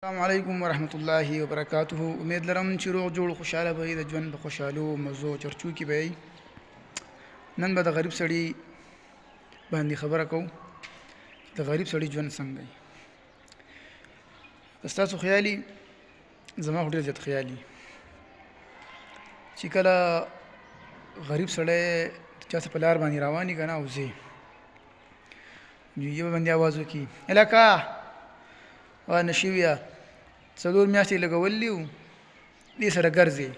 السلام علیکم ورحمۃ اللہ وبرکاتہ. امید لرم چې روغ جوړ خوشاله به د ژوند په خوشحالو مزو چرچو کې به نن به د غریب سړي باندې خبره کوم. د غریب سړي ژوند څنګه دی؟ ستاسو خیالي زما خو ډېر زیات خیالي چې کله غریب سړی چا څه په لار باندې روان وي که نه او ځي یو باندې اواز وکړي هلکه نشویه 4 میاشتې لګولي وو دې سره ګرځې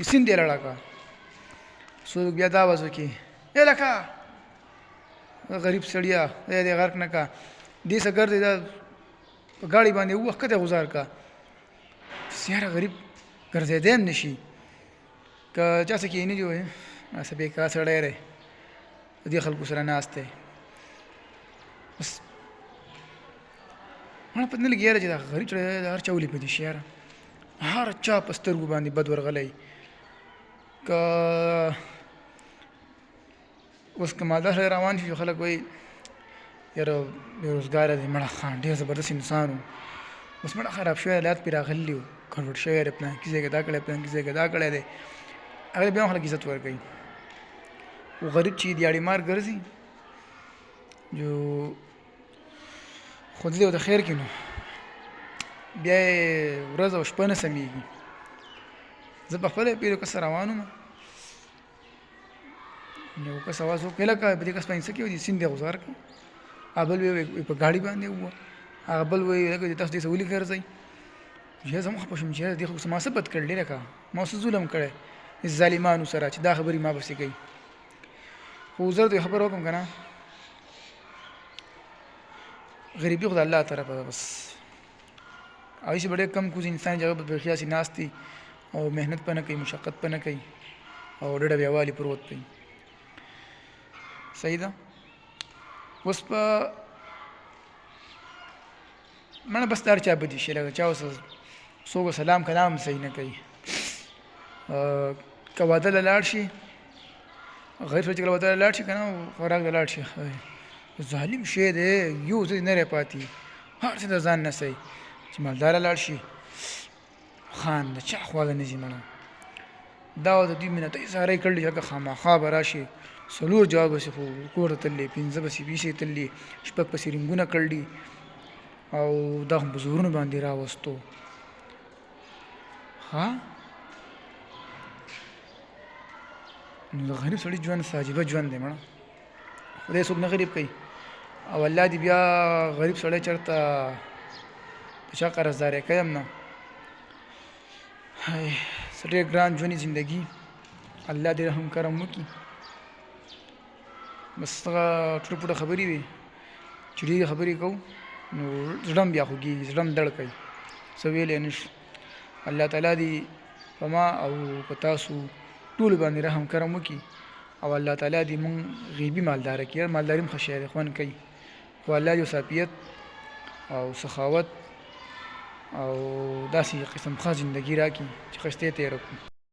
سیند یې لړه کړه. څوک بیا دا آواز وکړي هلکه غریب سړیه دې غرق نه کړه دې سره ګرځې دا په ګاډي باندې ووخت کته غزار کړه. یاره غریب ګرځېدی هم نه شي که چا څه کښېني جو څه بېکار سړی دی د دې خلکو سره ناست دی بس مړه پته نه لګي یاره چې دا غریب سړی د هر چا ولې په دې شي یاره هر چا په سترګو باندې بد ورغلی که اوس که مالدار سړی روان شي خلک وایي یاره بېروزګاره دی مړه ښه ډېر زبردست انسان و اوس مړه خراب شوی حالات پرې راغلي وو ګډوډ شوی دی پلانکي ځای کې دا کړی پلانکي ځای کې دا کړی دی هغه بیا هم خلک عزت ورکوي. خو غریب چې دیاړې مار ګرځي جو خو دې ورته خیر کړي نو بیا یې ورځ او شپه نه سمېږي. زه په خپله پیر یو کس روان وم یو کس اواز وکړ هلکه په دې کس باندې څه کوي سیند یې غوځار کړه. بل وایي په ګاډي باندې ووه هغه بل وایي هلکه تاسو دې څه ولې ګرځئ زه هم خفه شوم چې دې خلکو ما څه بد کړی لکه ما څه ظلم کړی ظالمانو سره چې دا خبرې ما پسې کوي. خو زه ورته خبره وکړم که نه غریبي خو د الله طرفه ده بس هغې چې به ډېر کم کوز انسان چې هغه به بیخي هسې ناست وي او محنت په نه کوي مشقت په نه کوي او ډډه بیا والي پروت دی. صحیح ده. اوس په مړه بس د هر چا بدي شي لکه چا اوس څوک سلام کلام صحیح نه کوي که واده له لاړ شي غریب سړی چې کله واده له لاړ شي که نه خوراک له لاړ شي ظالم شی دی یو څه نه دی پاتې هر څه د ځان نه صحیح چې مالداره لاړ شي خان د چا خواله نه ځي مړه دا د دوی منتۍ ساری کړلي هغه خامخا به راشي 4 جواب بسې خو کور ته تللی 5 بسې پیسې تللی 6 پسې رنګونه کړلي او دا هم په زورونو باندې راوستو. ها نو د غریب سړي ژوند څه عجیبه ژوند دی مړه خدای څوک نه غریب کوي او الله دې بیا غریب سړی چېرته په چا قرضدارۍ کوي هم نه څه ډېر ګران ژوند زندګي الله دې رحم کرم وکړي. بس هغه ټوټه پوټه خبرې وي چې ډېرې خبرې کوو نو زړه هم بیا خوږېږي زړه هم دړ کوي څه ویلی نه شي. الله تعالی دې په ما او په تاسو ټولو باندې رحم کرم وکړي او الله تعالی دې مونږ غیبي مالداره کړي. مالداري هم ښه شی دی خوند کوي خو الله دې وسافیت او سخاوت او داسې قسم ښه زندګي راکړي چې ښایسته یې تېره کړو.